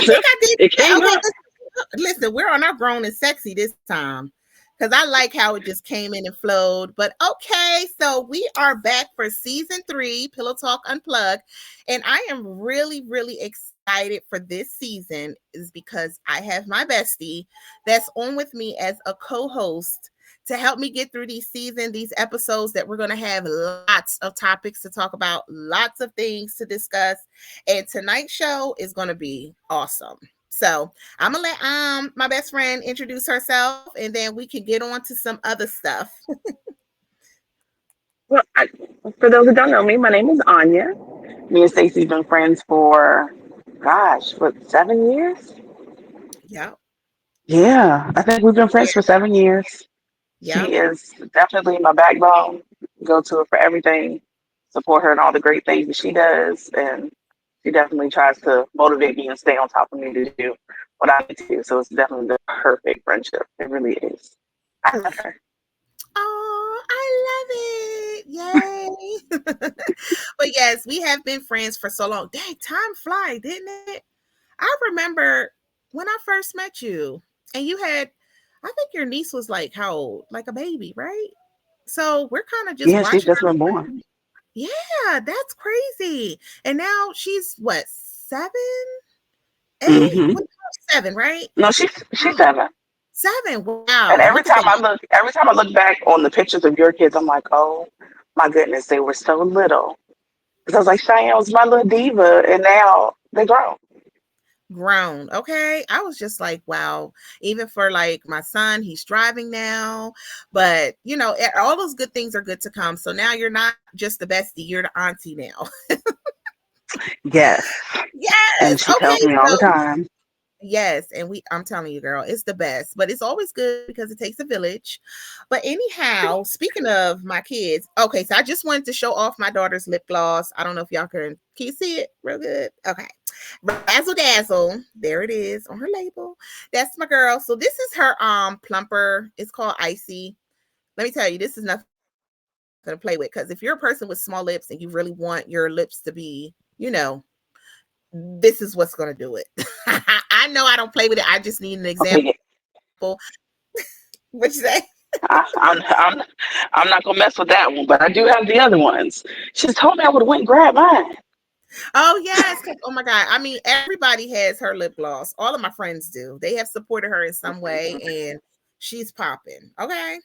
think I did. It came Okay, up. listen, we're on our grown and sexy this time because I like how it just came in and flowed. But okay, so we are back for season 3, Pillow Talk Unplugged, and I am really, really excited for this season is because I have my bestie that's on with me as a co-host to help me get through these episodes that we're going to have lots of topics to talk about, lots of things to discuss, and tonight's show is going to be awesome. So I'm gonna let my best friend introduce herself, and then we can get on to some other stuff. Well, for those who don't know me, my name is Anya. Me and Stacey's been friends for, gosh, what, 7 years? Yep. Yeah, I think we've been Yeah. friends for 7 years. She Yep. is definitely my backbone. Go to her for everything. Support her in all the great things that she does, and she definitely tries to motivate me and stay on top of me to do what I need to do. So it's definitely the perfect friendship. It really is. I love her. Oh, I love it! Yay! But yes, we have been friends for so long. Dang, time fly, didn't it? I remember when I first met you, and you had, I think your niece was like how old? Like a baby, right? So we're kind of just Yeah, she's watching just been born. her. Yeah, that's crazy. And now she's what, 7, 8? Hmm. What, 7, right? No, she's 7. 7. And Wow. Look at that. every time I look back on the pictures of your kids, I'm like, oh my goodness, they were so little. Because I was like, Cheyenne was my little diva, and now they're grown. Grown. Okay. I was just like, wow. Even for like my son, he's driving now. But all those good things are good to come. So now you're not just the bestie, you're the auntie now. Yes. And Yes. she Okay. tells me all the So time. yes, and I'm telling you, girl, it's the best. But it's always good because it takes a village. But anyhow, speaking of my kids, okay, so I just wanted to show off my daughter's lip gloss. I don't know if y'all can you see it real good? Okay. Razzle Dazzle. There it is on her label. That's my girl. So this is her plumper. It's called Icy. Let me tell you, this is nothing to play with because if you're a person with small lips and you really want your lips to be, this is what's going to do it. I know I don't play with it. I just need an example. Okay, What you say? I, I'm, I'm, I'm not gonna mess with that one, but I do have the other ones. She told me I would have went and grabbed mine. Oh yes, oh my god. I mean, everybody has her lip gloss. All of my friends do. They have supported her in some way, and she's popping. Okay.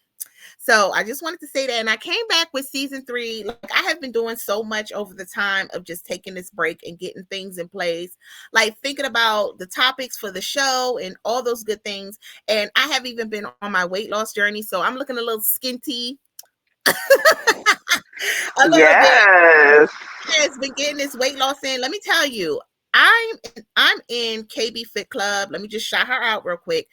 So I just wanted to say that. And I came back with season 3. Like I have been doing so much over the time of just taking this break and getting things in place, like thinking about the topics for the show and all those good things. And I have even been on my weight loss journey. So I'm looking a little skinty. A little bit. Yes. Has been getting this weight loss in. Let me tell you, I'm in KB Fit Club. Let me just shout her out real quick.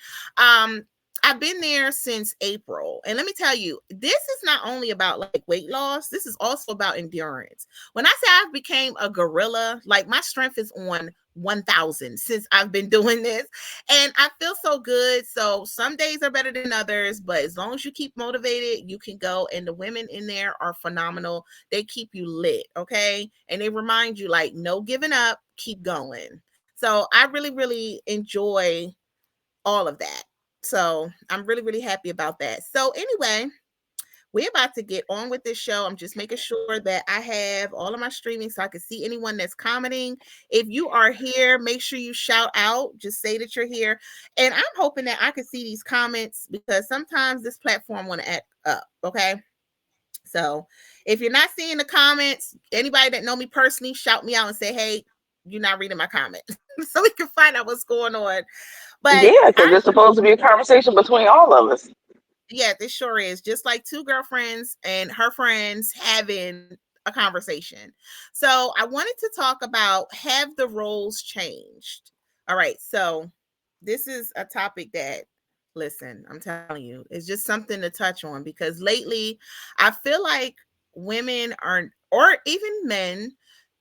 I've been there since April. And let me tell you, this is not only about like weight loss, this is also about endurance. When I say I've became a gorilla, like my strength is on 1000 since I've been doing this. And I feel so good. So some days are better than others, but as long as you keep motivated, you can go. And the women in there are phenomenal. They keep you lit, okay? And they remind you like no giving up, keep going. So I really, really enjoy all of that. So I'm really, really happy about that. So anyway, we're about to get on with this show. I'm just making sure that I have all of my streaming so I can see anyone that's commenting. If you are here, make sure you shout out. Just say that you're here. And I'm hoping that I can see these comments because sometimes this platform want to act up. Okay. So if you're not seeing the comments, anybody that know me personally, shout me out and say, hey, you're not reading my comment. So we can find out what's going on. But Yeah, because it's supposed to be a conversation between all of us. yeah, this sure is just like two girlfriends and her friends having a conversation. So I wanted to talk about have the roles changed? All right. So this is a topic that, listen, I'm telling you, it's just something to touch on because lately I feel like women are, or even men,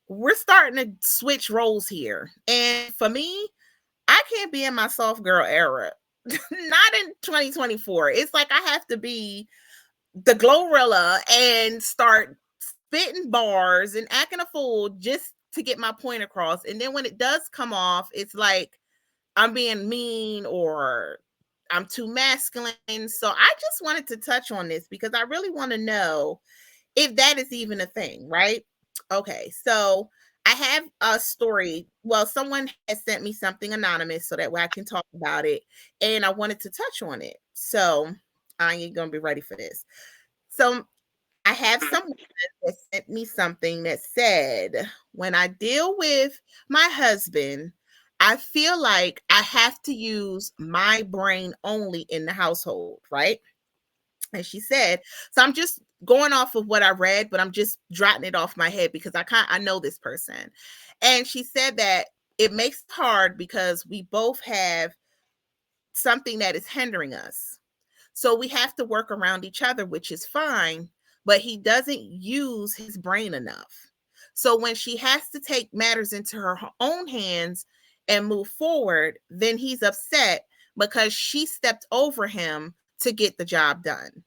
we're starting to switch roles here. And for me, I can't be in my soft girl era. Not in 2024. It's like I have to be the Glorilla and start spitting bars and acting a fool just to get my point across. And then when it does come off, it's like I'm being mean or I'm too masculine. So I just wanted to touch on this because I really want to know if that is even a thing, right? Okay, so I have a story. Well, someone has sent me something anonymous so that way I can talk about it, and I wanted to touch on it. So I ain't gonna be ready for this. So I have someone that sent me something that said, when I deal with my husband, I feel like I have to use my brain only in the household, right? And she said, so I'm just going off of what I read, but I'm just jotting it off my head because I know this person. And she said that it makes it hard because we both have something that is hindering us. So we have to work around each other, which is fine, but he doesn't use his brain enough. So when she has to take matters into her own hands and move forward, then he's upset because she stepped over him to get the job done.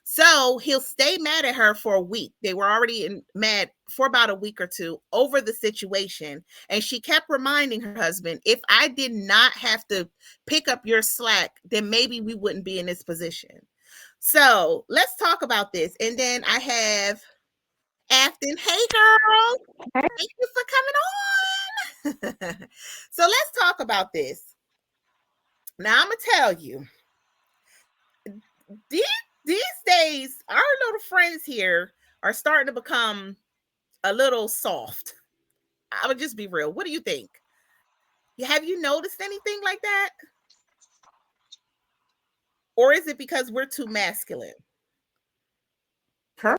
So he'll stay mad at her for a week. They were already mad for about a week or two over the situation. And she kept reminding her husband, if I did not have to pick up your slack, then maybe we wouldn't be in this position. So let's talk about this. And then I have Afton. Hey, girl. Thank you for coming on. So let's talk about this. Now, I'm going to tell you, these days, our little friends here are starting to become a little soft. I would just be real. What do you think? Have you noticed anything like that? Or is it because we're too masculine? Huh?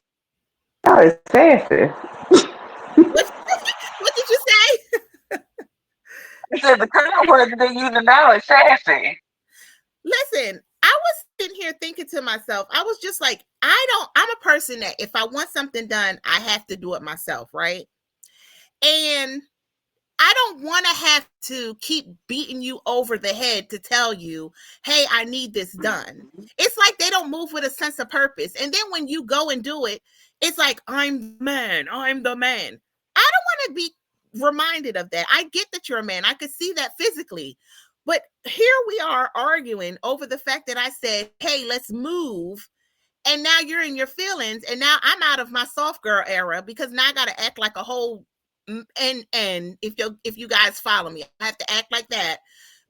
Oh, it's sassy. What, what did you say? I said the current word that they're using now is sassy. Listen, I was sitting here thinking to myself, I was just like, I'm a person that if I want something done, I have to do it myself, right? And I don't want to have to keep beating you over the head to tell you, hey, I need this done. It's like they don't move with a sense of purpose. And then when you go and do it, it's like, I'm the man. I'm the man. I don't want to be reminded of that. I get that you're a man. I could see that physically. But here we are arguing over the fact that I said, hey, let's move. And now you're in your feelings. And now I'm out of my soft girl era because now I got to act like a whole and if you guys follow me, I have to act like that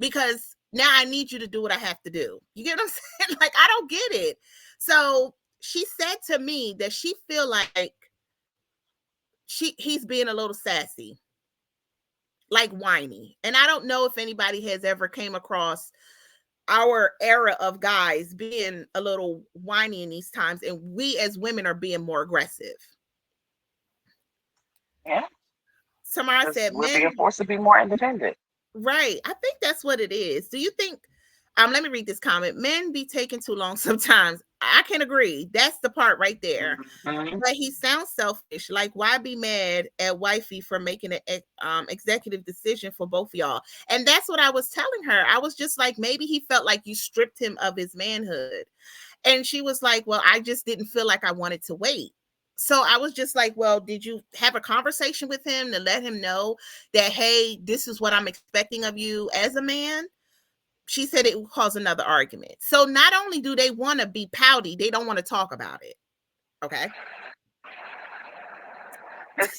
because now I need you to do what I have to do. You get what I'm saying? Like, I don't get it. So she said to me that she feel like he's being a little sassy, like whiny. And I don't know if anybody has ever came across our era of guys being a little whiny in these times, and we as women are being more aggressive. Yeah. Samara said We're being men. forced to be more independent. Right. I think that's what it is. Do you think let me read this comment. Men be taking too long sometimes. I can agree. That's the part right there. Mm-hmm. But he sounds selfish. Like, why be mad at wifey for making an executive decision for both of y'all? And that's what I was telling her. I was just like, maybe he felt like you stripped him of his manhood. And she was like, well, I just didn't feel like I wanted to wait. So I was just like, well, did you have a conversation with him to let him know that, hey, this is what I'm expecting of you as a man? She said it would cause another argument. So not only do they want to be pouty, they don't want to talk about it. Okay.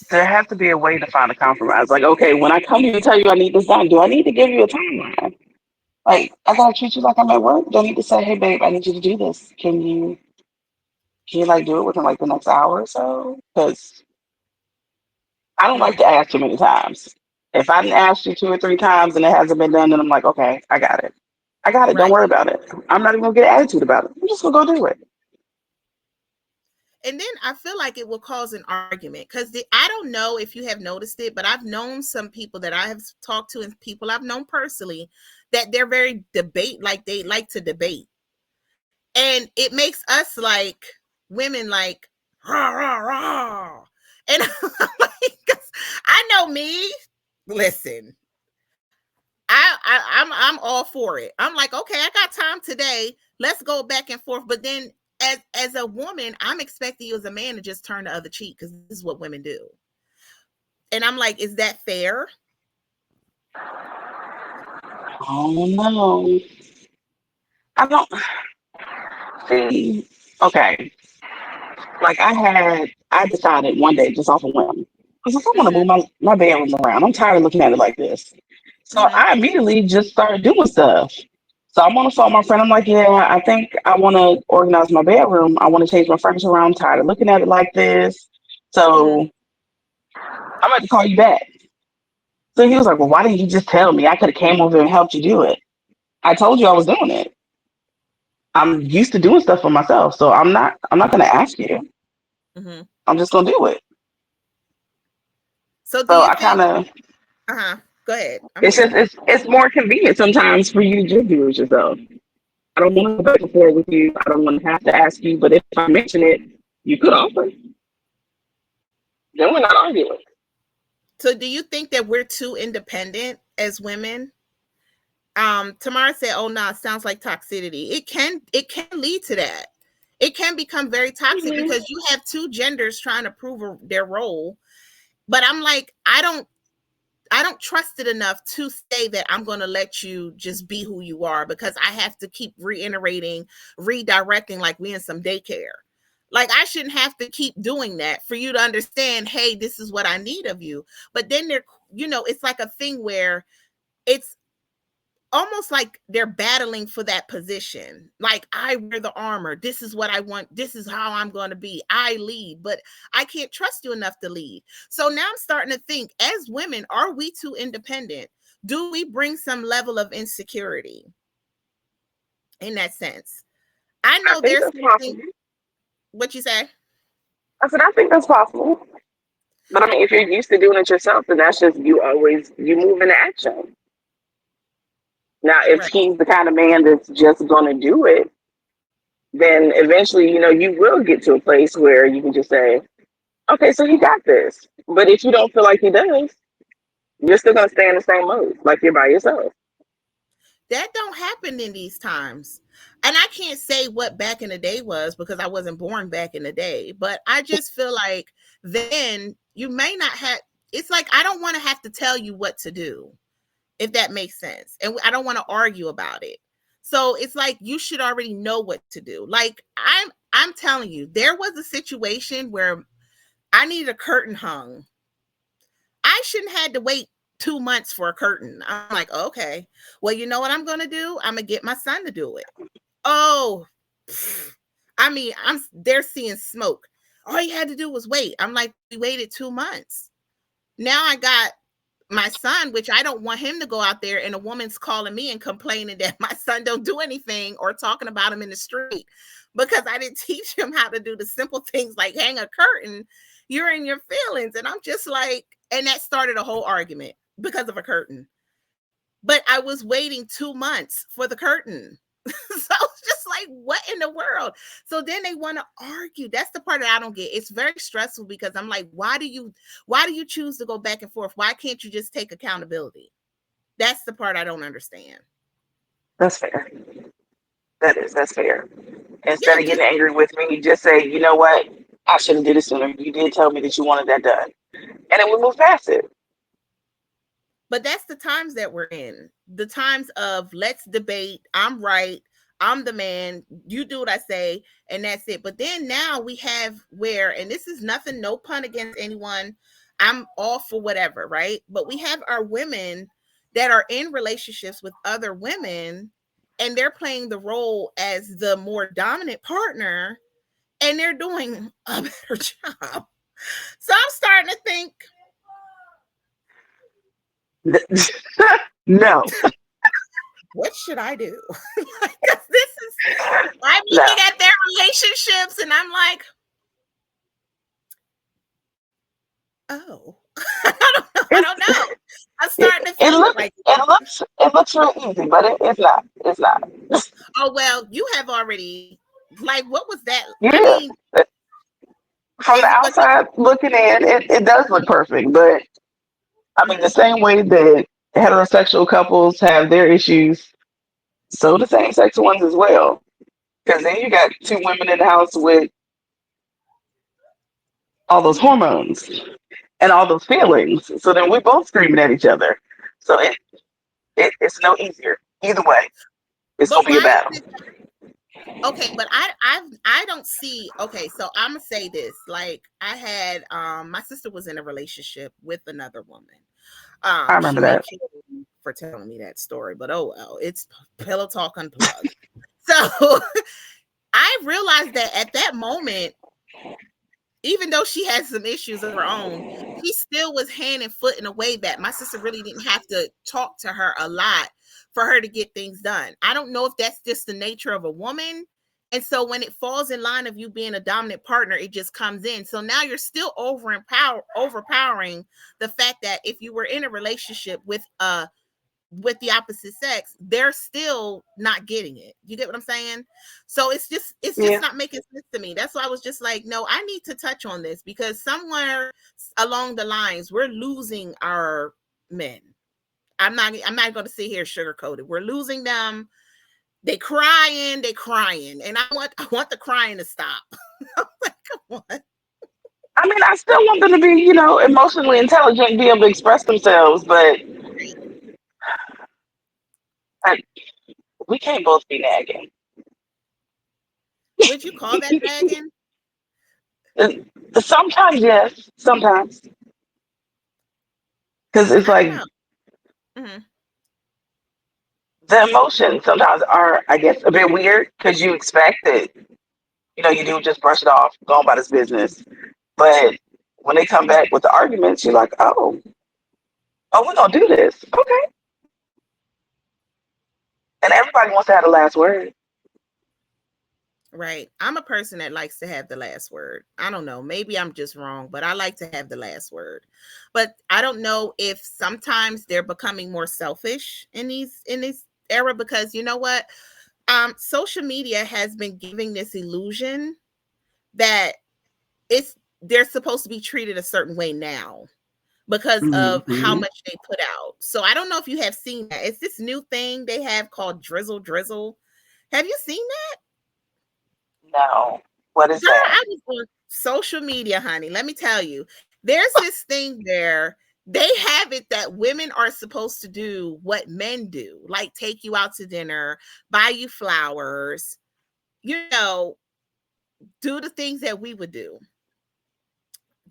There has to be a way to find a compromise. Like, okay, when I come here to tell you I need this done, do I need to give you a timeline? Like, I gotta treat you like I'm at work. Do I need to say, hey, babe, I need you to do this. Can you like do it within like the next hour or so? Because I don't like to ask too many times. If I didn't ask you 2 or 3 times and it hasn't been done, then I'm like, okay, I got it. I got it. Don't Right. worry about it. I'm not even gonna get an attitude about it. I'm just gonna go do it. And then I feel like it will cause an argument because I don't know if you have noticed it, but I've known some people that I have talked to and people I've known personally that they're very like they like to debate. And it makes us like women like, rah, rah, rah. And like, I know me. Listen, I'm all for it. I'm like, okay, I got time today. Let's go back and forth. But then as a woman, I'm expecting you as a man to just turn the other cheek because this is what women do. And I'm like, is that fair? Oh no. I don't see. Okay. Like I decided one day just off a whim. I was like, I want to Mm-hmm. move my bedroom around. I'm tired of looking at it like this. So Mm-hmm. I immediately just started doing stuff. So I'm on the phone with my friend. I'm like, yeah, I think I want to organize my bedroom. I want to change my furniture around. I'm tired of looking at it like this. Mm-hmm. So I'm about to call you back. So he was like, well, why didn't you just tell me? I could have came over and helped you do it. I told you I was doing it. I'm used to doing stuff for myself. So I'm not gonna ask you. Mm-hmm. I'm just gonna do it. So do So you I think? kind of Uh-huh. Go ahead. I'm it's just here. it's more convenient sometimes for you to just do it yourself. I don't want to go back and forth with you. I don't want to have to ask you, but if I mention it, you could offer. Then we're not arguing. So do you think that we're too independent as women? Tamara said, "Oh no, sounds like toxicity. It can lead to that. It can become very toxic Mhm. because you have two genders trying to prove their role. But I'm like, I don't trust it enough to say that I'm going to let you just be who you are because I have to keep reiterating, redirecting like we in some daycare. Like I shouldn't have to keep doing that for you to understand, hey, this is what I need of you. But then it's like a thing where it's almost like they're battling for that position. Like I wear the armor. This is what I want. This is how I'm going to be. I lead, but I can't trust you enough to lead. So now I'm starting to think as women, are we too independent? Do we bring some level of insecurity in that sense? I I know think there's that's something, possible. what you say? I said I think that's possible. But I mean, if you're used to doing it yourself, then that's just you move into action. Now, if Right. he's the kind of man that's just gonna do it, then eventually, you will get to a place where you can just say, okay, so he got this. But if you don't feel like he does, you're still gonna stay in the same mode, like you're by yourself. That don't happen in these times. And I can't say what back in the day was because I wasn't born back in the day, but I just feel like then you may not have, it's like I don't want to have to tell you what to do, if that makes sense. And I don't want to argue about it. So it's like you should already know what to do. Like I'm telling you, there was a situation where I needed a curtain hung. I shouldn't have had to wait 2 months for a curtain. I'm like, okay, well, you know what I'm going to do? I'm going to get my son to do it. Oh, I mean, they're seeing smoke. All you had to do was wait. I'm like, we waited 2 months. Now I got my son, which I don't want him to go out there and a woman's calling me and complaining that my son don't do anything or talking about him in the street because I didn't teach him how to do the simple things like hang a curtain. You're in your feelings. And I'm just like, and that started a whole argument because of a curtain. But I was waiting 2 months for the curtain. So it's just like, what in the world? So then they want to argue. That's the part that I don't get. It's very stressful because I'm like, why do you choose to go back and forth? Why can't you just take accountability? That's the part I don't understand. That's fair. That's fair. Yeah, Instead of just getting angry with me, you just say, you know what? I should have did it sooner. You did tell me that you wanted that done, and then we move past it. but that's the times that we're in. The times of let's debate. I'm right. I'm the man. You do what I say, and that's it. But then now we have where, and this is nothing, no pun against anyone. I'm all for whatever, right? But we have our women that are in relationships with other women, and they're playing the role as the more dominant partner, and they're doing a better job. So I'm starting to think, No, what should I do? Because this is, I'm no. looking at their relationships and I'm like, oh, I don't know. I It's, don't know. I'm it, starting to it think looks like, it looks real easy, but it's not. It's not. oh, well, you have already, like, what was that? I Yeah. mean, From the is it what you, outside looking in, it does look perfect, but I mean the same way that heterosexual couples have their issues, so the same sex ones as well. Because then you got two women in the house with all those hormones and all those feelings. So then we're both screaming at each other. So It's no easier. Either way, it's But gonna be a why battle. is this okay? But I don't see. Okay, so I'm gonna say this. Like I had my sister was in a relationship with another woman. I She remember may that. kill me for telling me that story, but oh well, it's Pillow Talk Unplugged. So I realized that at that moment, even though she had some issues of her own, she still was hand and foot in a way that my sister really didn't have to talk to her a lot for her to get things done. I don't know if that's just the nature of a woman. And so when it falls in line of you being a dominant partner, it just comes in. So now you're still overpowering the fact that if you were in a relationship with the opposite sex, they're still not getting it. You get what I'm saying? So it's just Yeah, not making sense to me. That's why I was just like, no, I need to touch on this because somewhere along the lines we're losing our men. I'm not going to sit here sugarcoated. We're losing them. They crying, and I want the crying to stop. I'm like, come on. I mean, I still want them to be, emotionally intelligent, and be able to express themselves, but like, we can't both be nagging. Would you call that nagging? Uh, Sometimes, yes, sometimes, because it's I don't like know. Mhm. the emotions sometimes are, I guess, a bit weird because you expect it. You do just brush it off, go on about his business. But when they come back with the arguments, you're like, oh, we're gonna do this, okay? And everybody wants to have the last word. Right. I'm a person that likes to have the last word. I don't know. Maybe I'm just wrong, but I like to have the last word. But I don't know if sometimes they're becoming more selfish in this era because you know what? Social media has been giving this illusion that it's they're supposed to be treated a certain way now because of how Hmm. much they put out. So I don't know if you have seen that. It's this new thing they have called Drizzle Drizzle. Have you seen that? No, what is Girl, that? I was on social media, honey. Let me tell you, there's this thing where they have it that women are supposed to do what men do, like take you out to dinner, buy you flowers, you know, do the things that we would do.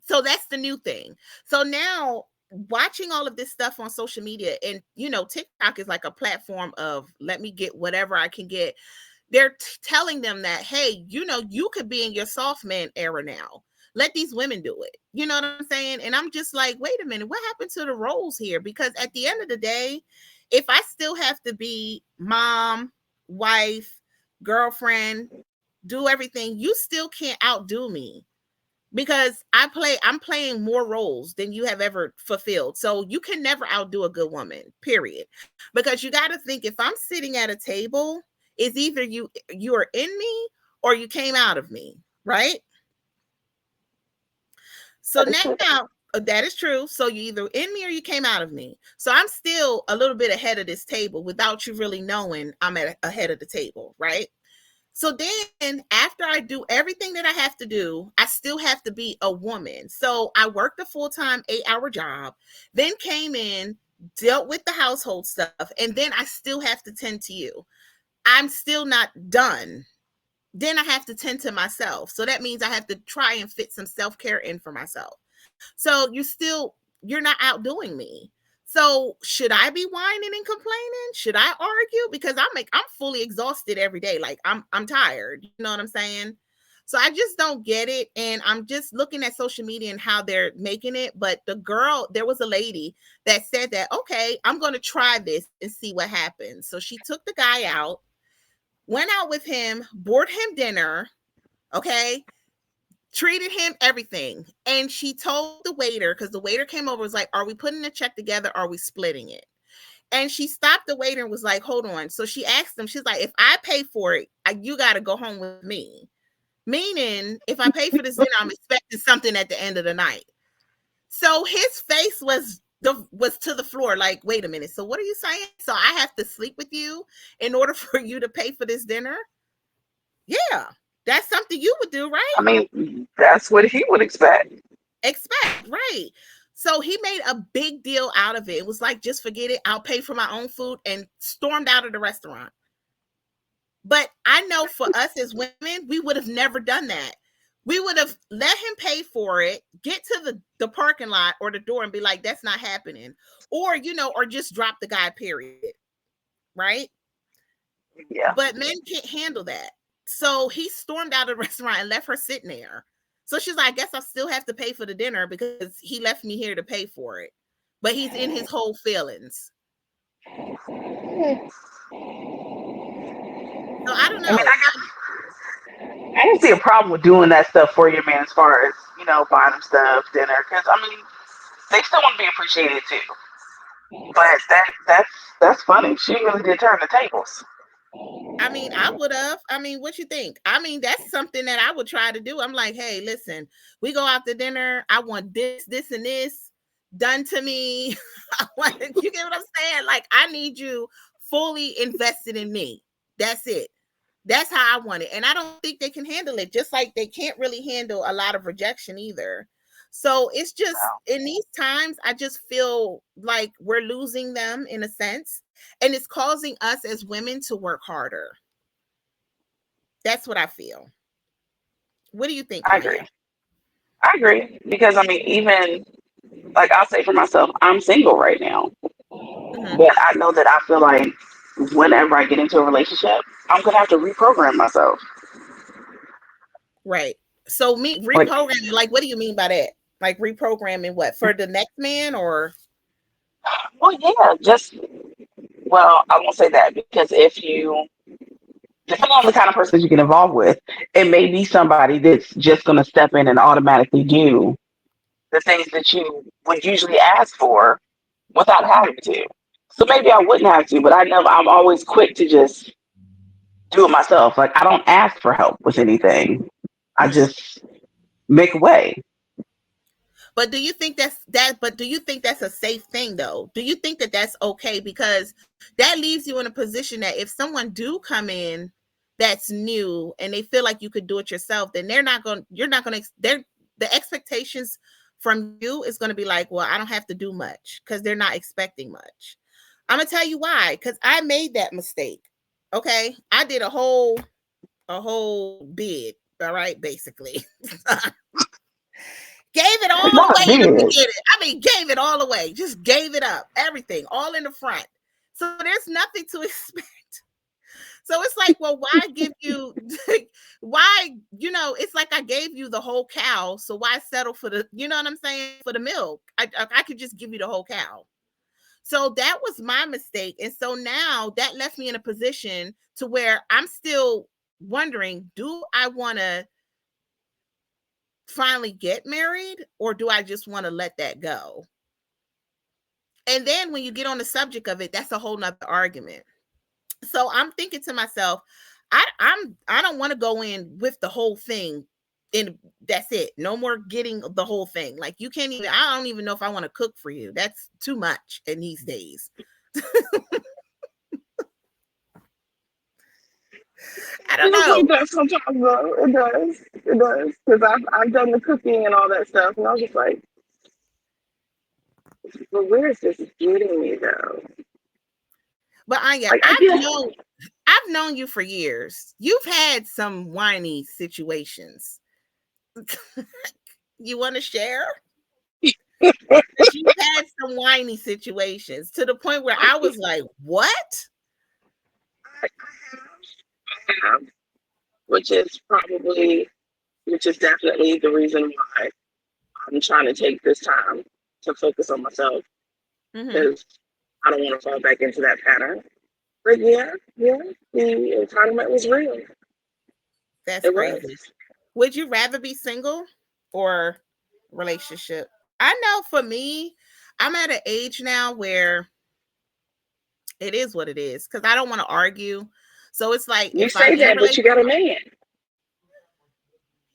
So that's the new thing. So now watching all of this stuff on social media and TikTok is like a platform of let me get whatever I can get. They're telling them that, hey, you could be in your soft man era now. Let these women do it. You know what I'm saying? And I'm just like, wait a minute, what happened to the roles here? Because at the end of the day, if I still have to be mom, wife, girlfriend, do everything, you still can't outdo me because I'm playing more roles than you have ever fulfilled. So you can never outdo a good woman, period. Because you got to think if I'm sitting at a table, it's either you are in me or you came out of me, right? So That is true. now that is true. So you either in me or you came out of me. So I'm still a little bit ahead of this table without you really knowing ahead of the table, right? So then after I do everything that I have to do, I still have to be a woman. So I worked a full-time 8-hour job, then came in, dealt with the household stuff, and then I still have to tend to you. I'm still not done. Then I have to tend to myself. So that means I have to try and fit some self-care in for myself. So you're not outdoing me. So should I be whining and complaining? Should I argue? Because I'm fully exhausted every day. Like I'm tired. You know what I'm saying? So I just don't get it. And I'm just looking at social media and how they're making it. But there was a lady that said that, okay, I'm gonna try this and see what happens. So she took the guy out, went out with him, bought him dinner, okay, treated him everything. And she told the waiter, because the waiter came over, was like, are we putting the check together? Are we splitting it? And she stopped the waiter and was like, hold on. So she asked him, she's like, if I pay for it, you got to go home with me. Meaning, if I pay for this dinner, I'm expecting something at the end of the night. So his face was to the floor, like, wait a minute. So what are you saying? So I have to sleep with you in order for you to pay for this dinner? Yeah, that's something you would do, right? I mean, that's what he would expect. Expect, right? So he made a big deal out of it. It was like, just forget it. I'll pay for my own food, and stormed out of the restaurant. But I know for us as women, we would have never done that. We would have let him pay for it, get to the parking lot or the door and be like, that's not happening. Or, or just drop the guy, period. Right? Yeah. But men can't handle that. So he stormed out of the restaurant and left her sitting there. So she's like, I guess I still have to pay for the dinner because he left me here to pay for it. But he's in his whole feelings. So I don't know. I don't see a problem with doing that stuff for your man as far as, buying him stuff, dinner. Because, they still want to be appreciated too. But that's funny. She really did turn the tables. I would have. What you think? That's something that I would try to do. I'm like, hey, listen, we go out to dinner. I want this, this, and this done to me. You get what I'm saying? Like, I need you fully invested in me. That's it. That's how I want it. And I don't think they can handle it, just like they can't really handle a lot of rejection either. So it's just, in these times, I just feel like we're losing them in a sense. And it's causing us as women to work harder. That's what I feel. What do you think? I agree. Because, even, like, I'll say for myself, I'm single right now. Mm-hmm. But I know that I feel like whenever I get into a relationship, I'm going to have to reprogram myself. Right. So reprogramming, like, what do you mean by that? Like, reprogramming what? For the next man, or? Well, yeah, I won't say that, because depending on the kind of person you get involved with, it may be somebody that's just going to step in and automatically do the things that you would usually ask for without having to. So maybe I wouldn't have to, but I'm always quick to just do it myself. Like, I don't ask for help with anything. I just make a way. But do you think that's a safe thing though? Do you think that that's okay? Because that leaves you in a position that if someone do come in that's new and they feel like you could do it yourself, then the expectations from you is going to be like, well, I don't have to do much, because they're not expecting much. I'm going to tell you why, because I made that mistake. Okay. I did a whole bid. All right. Basically. Gave it all away in the beginning. Gave it all away. Just gave it up. Everything. All in the front. So there's nothing to expect. So it's like, well, why give you, it's like I gave you the whole cow. So why settle for the, you know what I'm saying? For the milk. I could just give you the whole cow. So that was my mistake. And so now that left me in a position to where I'm still wondering, do I want to finally get married, or do I just want to let that go? And then when you get on the subject of it, that's a whole nother argument. So I'm thinking to myself, I don't want to go in with the whole thing, and that's it. No more getting the whole thing. Like, I don't even know if I want to cook for you. That's too much in these days. I don't know. Sometimes though, it does, because I've done the cooking and all that stuff, and I was just like, but where is this getting me though? But Anya, I've known you for years. You've had some whiny situations. You want to share? You've had some whiny situations to the point where I was like, what? I have, which is definitely the reason why I'm trying to take this time to focus on myself, because I don't want to fall back into that pattern. But yeah, the entitlement was real. That's crazy. Would you rather be single or relationship? I know for me, I'm at an age now where it is what it is, because I don't want to argue. So it's like, you say that, but you got a man.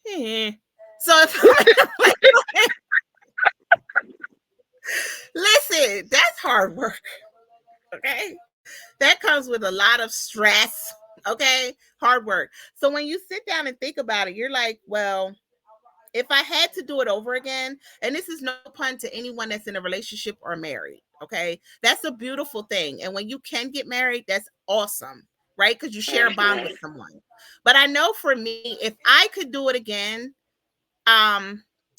Yeah. So if listen, that's hard work. Okay. That comes with a lot of stress. Okay. Hard work. So when you sit down and think about it, you're like, well, if I had to do it over again, and this is no pun to anyone that's in a relationship or married, okay? That's a beautiful thing. And when you can get married, that's awesome, right? Because you share a bond with someone. But I know for me, if I could do it again,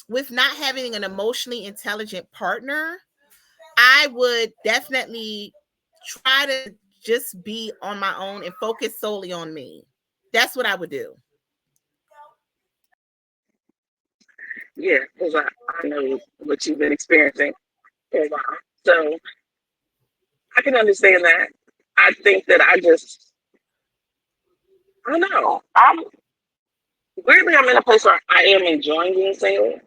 with not having an emotionally intelligent partner, I would definitely try to just be on my own and focus solely on me. That's what I would do. Yeah, because I know what you've been experiencing for a while. So I can understand that. I think that I don't know. Weirdly, I'm in a place where I am enjoying being single,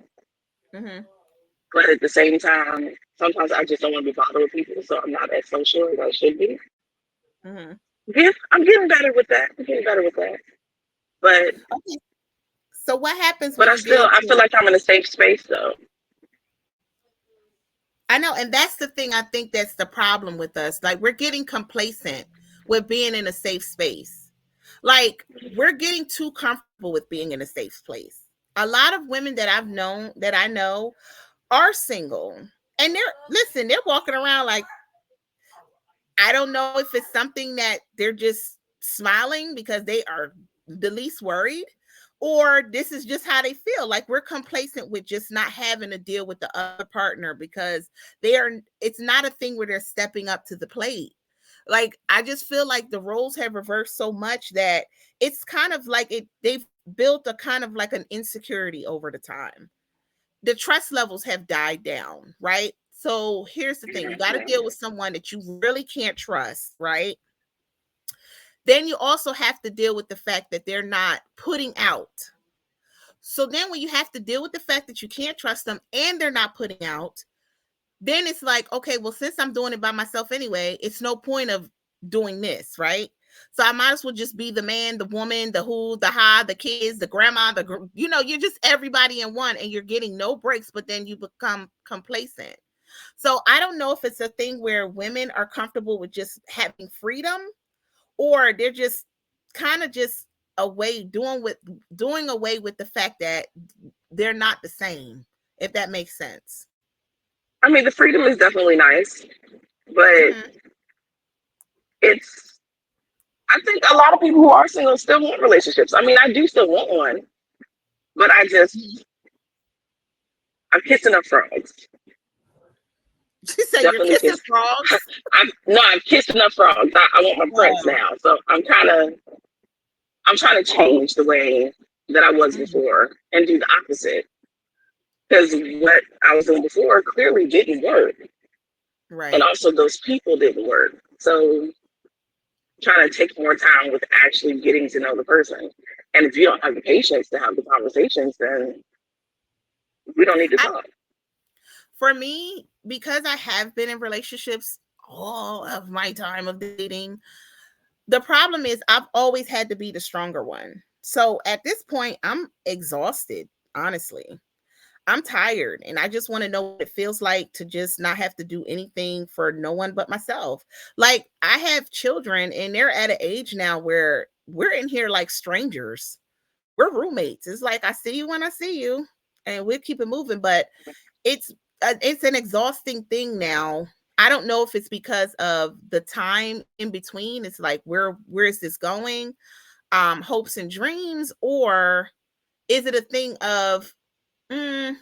Mm-hmm. but at the same time, sometimes I just don't want to be bothered with people, so I'm not as social as I should be. Mm-hmm. Yeah, I'm getting better with that. I'm getting better with that. But Okay. So what happens but when I you get still I feel into like I'm in a safe space though. I know, and that's the thing I think that's the problem with us. Like we're getting complacent with being in a safe space. Like we're getting too comfortable with being in a safe place. A lot of women that I know are single. And they're walking around like I don't know if it's something that they're just smiling because they are the least worried, or this is just how they feel. Like we're complacent with just not having to deal with the other partner because it's not a thing where they're stepping up to the plate. Like I just feel like the roles have reversed so much that it's kind of like they've built a kind of like an insecurity over the time. The trust levels have died down, right? So here's the thing, you got to deal with someone that you really can't trust, right? Then you also have to deal with the fact that they're not putting out. So then when you have to deal with the fact that you can't trust them and they're not putting out, then it's like, okay, well, since I'm doing it by myself anyway, it's no point of doing this, right? So I might as well just be the man, the woman, the who, the ha, the kids, the grandma, you're just everybody in one and you're getting no breaks, but then you become complacent. So I don't know if it's a thing where women are comfortable with just having freedom or they're just kind of just away doing away with the fact that they're not the same, if that makes sense. I mean, the freedom is definitely nice, but Mm-hmm. it's I think a lot of people who are single still want relationships. I mean, I do still want one, but I've kissed enough frogs. She said you're Definitely kissing kissed. frogs. I've kissed enough frogs. I want my prince Oh. now, so I'm trying to change the way that I was Mhm. before and do the opposite because what I was doing before clearly didn't work, and Right. also those people didn't work. So trying to take more time with actually getting to know the person. And if you don't have the patience to have the conversations, then we don't need to I, talk. for me, because I have been in relationships all of my time of dating, the problem is I've always had to be the stronger one. So at this point, I'm exhausted, honestly. I'm tired and I just want to know what it feels like to just not have to do anything for no one but myself. Like I have children and they're at an age now where we're in here like strangers. We're roommates. It's like I see you when I see you and we'll keep it moving, but it's it's an exhausting thing now. I don't know if it's because of the time in between. It's like where is this going? Hopes and dreams, or is it a thing of mm,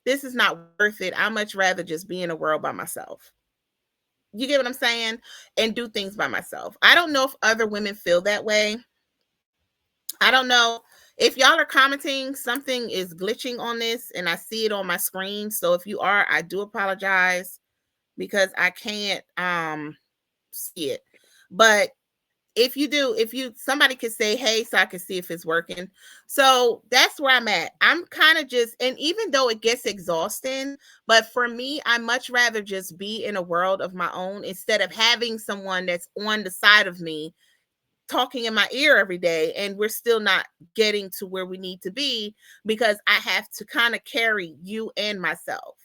this is not worth it. I much rather just be in a world by myself. You get what I'm saying? And do things by myself. I don't know if other women feel that way. I don't know. If y'all are commenting, something is glitching on this and I see it on my screen. So if you are, I do apologize because I can't see it. But if you somebody could say hey so I can see if it's working. So that's where I'm at. I'm kind of just, and even though it gets exhausting, but for me I much rather just be in a world of my own instead of having someone that's on the side of me talking in my ear every day and we're still not getting to where we need to be because I have to kind of carry you and myself.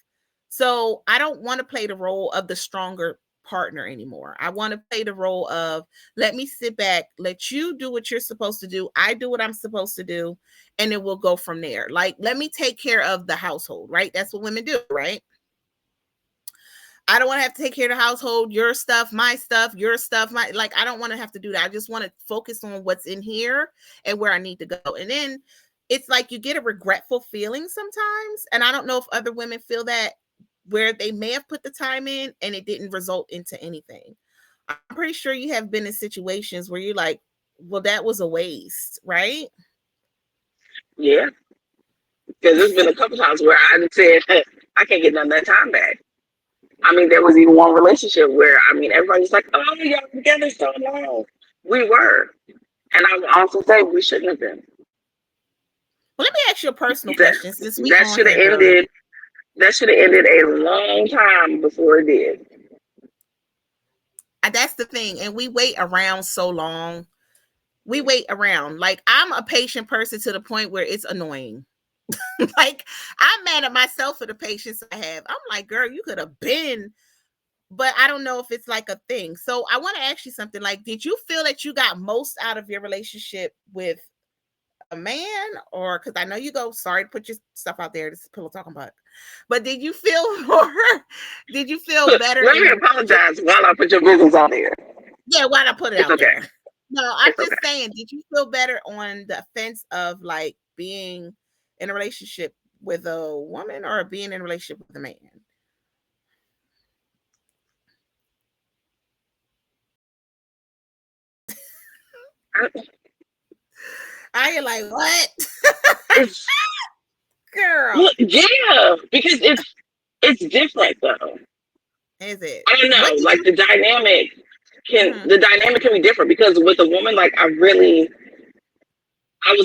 So I don't want to play the role of the stronger partner anymore. I want to play the role of, let me sit back, let you do what you're supposed to do. I do what I'm supposed to do. And then we'll go from there. Like, let me take care of the household, right? That's what women do, right? I don't want to have to take care of the household, your stuff, my stuff, your stuff, my, like, I don't want to have to do that. I just want to focus on what's in here and where I need to go. And then it's like you get a regretful feeling sometimes. And I don't know if other women feel that, where they may have put the time in and it didn't result into anything. I'm pretty sure you have been in situations where you're like, well, that was a waste, right? Yeah, because there's been a couple times where I said, I can't get none of that time back. I mean, there was even one relationship where, I mean, everybody's like, oh, y'all together so long. We were. And I would also say we shouldn't have been. Well, let me ask you a personal question. Since we that on should have here, ended. That should have ended a long time before it did. That's the thing. And we wait around so long. We wait around. Like, I'm a patient person to the point where it's annoying. Like, I'm mad at myself for the patience I have. I'm like, girl, you could have been, but I don't know if it's like a thing. So I want to ask you something. Like, did you feel that you got most out of your relationship with a man? Or, because I know you go, sorry to put your stuff out there, this is Pillow Talking About, but did you feel more, did you feel better? Let me apologize while I put your business out there. Yeah, why not put it out okay. there? No, I'm just saying, did you feel better on the offense of like being in a relationship with a woman or being in a relationship with a man? I like, what? Girl. Look, yeah, because it's different though. Is it? I don't know. Like the dynamic can be different, because with a woman, like I was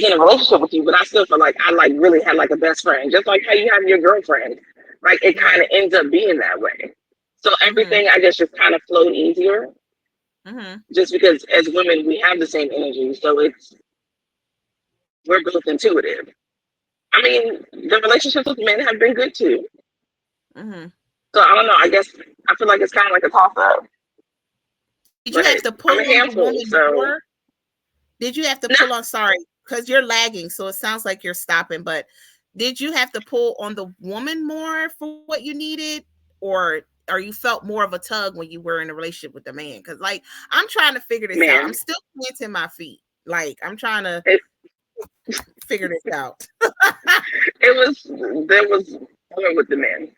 in a relationship with you, but I still feel like I like really had like a best friend, just like how you have your girlfriend. Like it kind of ends up being that way. So everything I guess just kind of flowed easier. Just because as women we have the same energy, so we're both intuitive. I mean, the relationships with men have been good too. So I don't know. I guess I feel like it's kind of like a toss up. Did you have to pull on the woman more? Did you have to pull on? Sorry, because you're lagging, so it sounds like you're stopping. But did you have to pull on the woman more for what you needed, or you felt more of a tug when you were in a relationship with the man? Because like I'm trying to figure this out. I'm still planting my feet. Like I'm trying to figure this out. There was more with the men.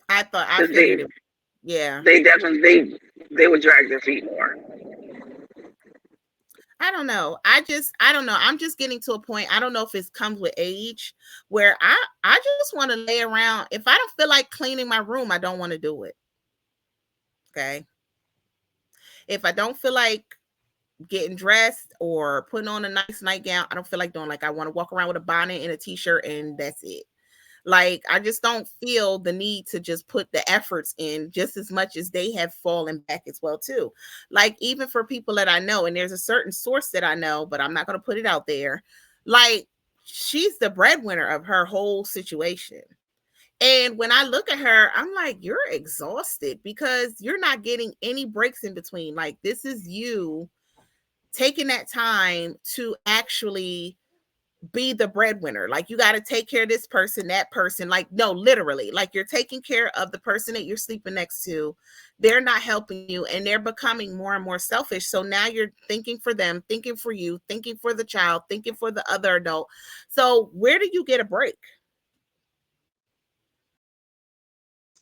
I figured it. Yeah. They definitely they would drag their feet more. I don't know. I don't know. I'm just getting to a point. I don't know if it comes with age where I just want to lay around. If I don't feel like cleaning my room, I don't want to do it. Okay. If I don't feel like getting dressed or putting on a nice nightgown, I don't feel like doing, like I want to walk around with a bonnet and a t-shirt and that's it. Like, I just don't feel the need to just put the efforts in just as much as they have fallen back as well too. Like, even for people that I know, and there's a certain source that I know, but I'm not going to put it out there. Like, she's the breadwinner of her whole situation. And when I look at her, I'm like, you're exhausted because you're not getting any breaks in between. Like, this is you taking that time to actually be the breadwinner. Like, you got to take care of this person, that person. Like, no, literally, like you're taking care of the person that you're sleeping next to. They're not helping you and they're becoming more and more selfish. So now you're thinking for them, thinking for you, thinking for the child, thinking for the other adult. So where do you get a break?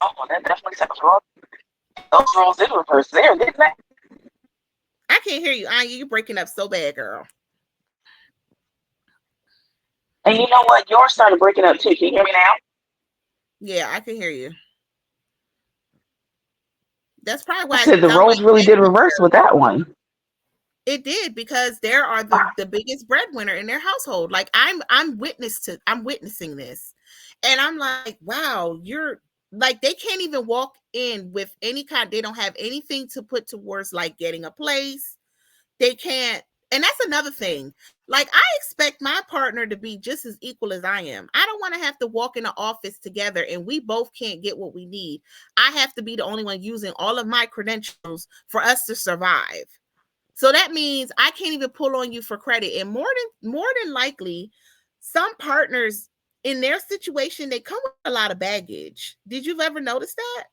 Oh, that definitely sounds wrong. Those roles did reverse there, didn't they? I can't hear you, Anya. You're breaking up so bad, girl. And you know what? Yours started breaking up too. Can you hear me now? Yeah, I can hear you. That's probably why I said the roles really did reverse with that one. It did, because there are the biggest breadwinner in their household. Like I'm witnessing this, and I'm like, wow, you're like, they can't even walk in with any kind. They don't have anything to put towards like getting a place. They can't. And that's another thing. Like, I expect my partner to be just as equal as I am. I don't want to have to walk in the office together and we both can't get what we need. I have to be the only one using all of my credentials for us to survive. So that means I can't even pull on you for credit. And more than likely, some partners in their situation, they come with a lot of baggage. Did you ever notice that?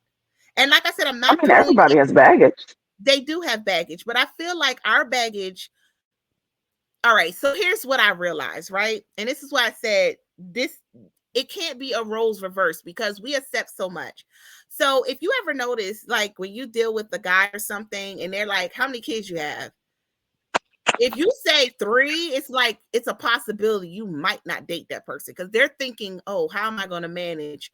And like I said, I'm I not mean, everybody has baggage. They do have baggage, but I feel like our baggage. All right, so here's what I realized, right? And this is why I said this, it can't be a roles reverse because we accept so much. So if you ever notice, like when you deal with a guy or something and they're like, how many kids you have? If you say 3, it's like it's a possibility you might not date that person because they're thinking, oh, how am I going to manage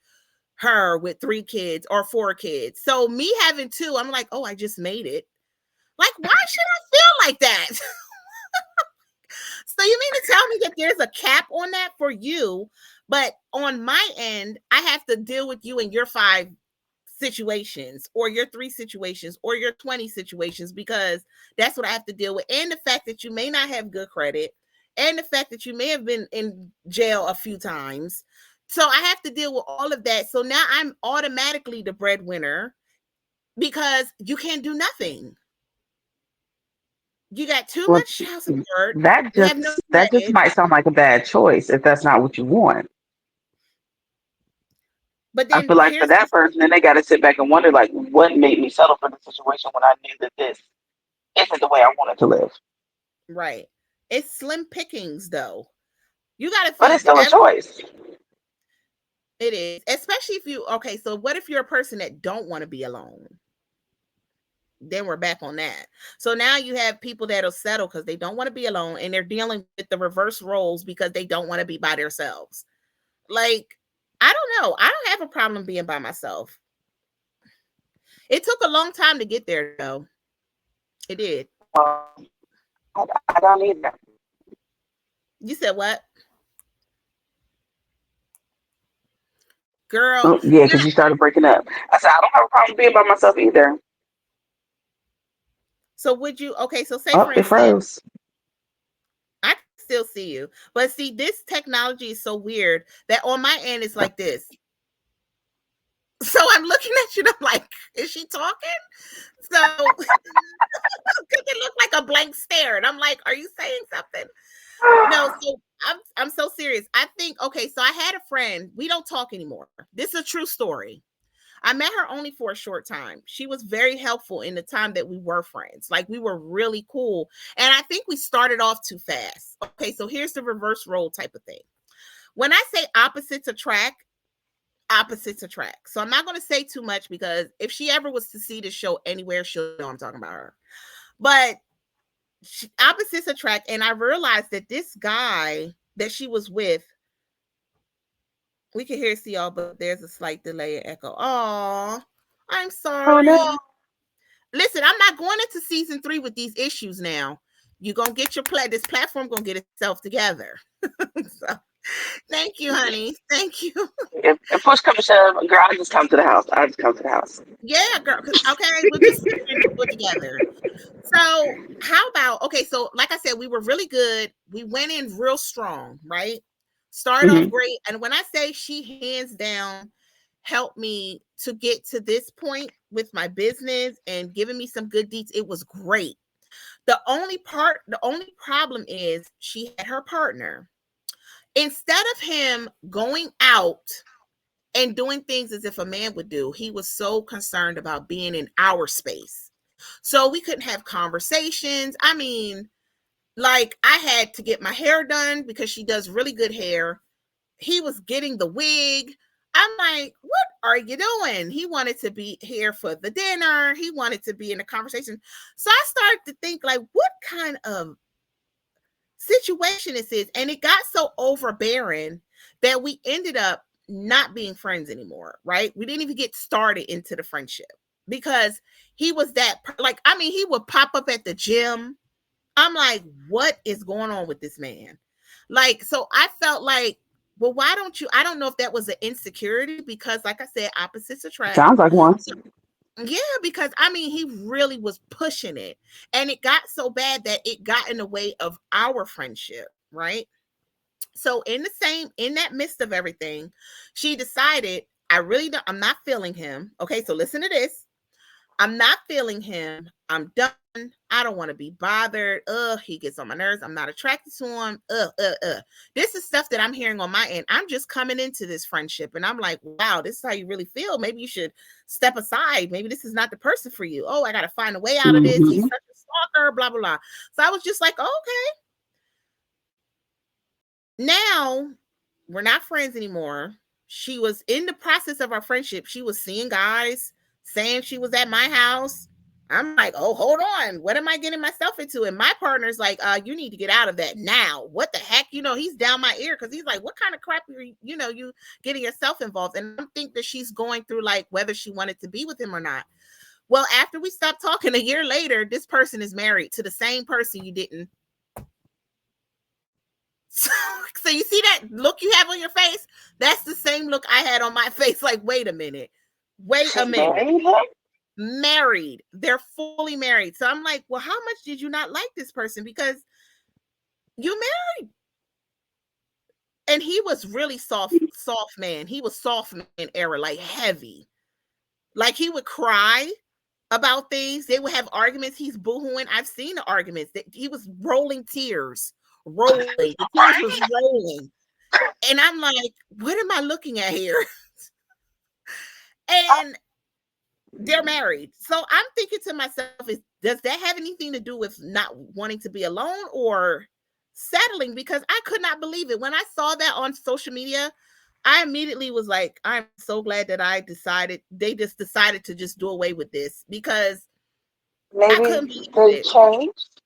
her with 3 kids or 4 kids? So me having 2, I'm like, oh, I just made it. Like, why should I feel like that? So you mean to tell me that there's a cap on that for you, but on my end, I have to deal with you in your 5 situations or your 3 situations or your 20 situations because that's what I have to deal with. And the fact that you may not have good credit and the fact that you may have been in jail a few times. So I have to deal with all of that. So now I'm automatically the breadwinner because you can't do nothing. You got too much child support. That just might sound like a bad choice if that's not what you want. But then I feel like for that person, then they got to sit back and wonder, like, what made me settle for the situation when I knew that this isn't the way I wanted to live. Right. It's slim pickings, though. You got to think. But it's still a choice. It is, especially if you. Okay, so what if you're a person that don't want to be alone? Then we're back on that. So now you have people that'll settle because they don't want to be alone and they're dealing with the reverse roles because they don't want to be by themselves. Like, I don't know. I don't have a problem being by myself. It took a long time to get there, though. It did. I don't either. You said what? Girl. Oh, yeah, because you started breaking up. I said, I don't have a problem being by myself either. So would you, okay, so say for instance, it froze. I can still see you. But see, this technology is so weird that on my end it's like this. So I'm looking at you and I'm like, is she talking? So it looked like a blank stare. And I'm like, are you saying something? No, so I'm so serious. I think, okay, so I had a friend. We don't talk anymore. This is a true story. I met her only for a short time. She was very helpful in the time that we were friends. Like, we were really cool. And I think we started off too fast. Okay, so here's the reverse role type of thing. When I say opposites attract. So I'm not going to say too much because if she ever was to see the show anywhere, she'll know I'm talking about her. But opposites attract. And I realized that this guy that she was with, we can hear see y'all, but there's a slight delay and echo. Oh, I'm sorry. Oh, no. Listen, I'm not going into season 3 with these issues now. You're going to get this platform going to get itself together. So, thank you, honey. Thank you. If push comes to shove, girl, I just come to the house. Yeah, girl. Okay, we'll just put together. So how about, okay, so like I said, we were really good. We went in real strong, right? Started off great. And when I say she hands down helped me to get to this point with my business and giving me some good deeds, it was great. The only problem is she had her partner. Instead of him going out and doing things as if a man would do, he was so concerned about being in our space. So we couldn't have conversations. I mean, like, I had to get my hair done because she does really good hair. He was getting the wig. I'm like, what are you doing? He wanted to be here for the dinner. He wanted to be in a conversation. So I started to think, like, what kind of situation this is? And it got so overbearing that we ended up not being friends anymore, right? We didn't even get started into the friendship because he was that, like, I mean, he would pop up at the gym. I'm like, what is going on with this man? Like, so I felt like, well, why don't you? I don't know if that was an insecurity because, like I said, opposites attract. Sounds like one. Yeah, because I mean, he really was pushing it. And it got so bad that it got in the way of our friendship, right? So in that midst of everything, she decided, I'm not feeling him. Okay, so listen to this. I'm not feeling him. I'm done. I don't want to be bothered. Ugh, he gets on my nerves. I'm not attracted to him. This is stuff that I'm hearing on my end. I'm just coming into this friendship and I'm like, wow, this is how you really feel. Maybe you should step aside. Maybe this is not the person for you. Oh, I got to find a way out of this. He's such a stalker, blah, blah, blah. So I was just like, oh, okay. Now we're not friends anymore. She was in the process of our friendship. She was seeing guys, saying she was at my house. I'm like, oh, hold on. What am I getting myself into? And my partner's like, you need to get out of that now. What the heck? He's down my ear because he's like, what kind of crap are you getting yourself involved? And I think that she's going through like whether she wanted to be with him or not. Well, after we stopped talking a year later, this person is married to the same person you didn't. So you see that look you have on your face? That's the same look I had on my face. Like, wait a minute. Married. They're fully married. So I'm like, well, how much did you not like this person? Because you married. And he was really soft man. He was soft man era, like heavy. Like he would cry about things. They would have arguments. He's boohooing. I've seen the arguments that he was rolling tears. The tears was rolling. And I'm like, what am I looking at here? And they're married. So I'm thinking to myself, does that have anything to do with not wanting to be alone or settling? Because I could not believe it. When I saw that on social media, I immediately was like, I'm so glad that they just decided to just do away with this because maybe I couldn't believe they it. changed.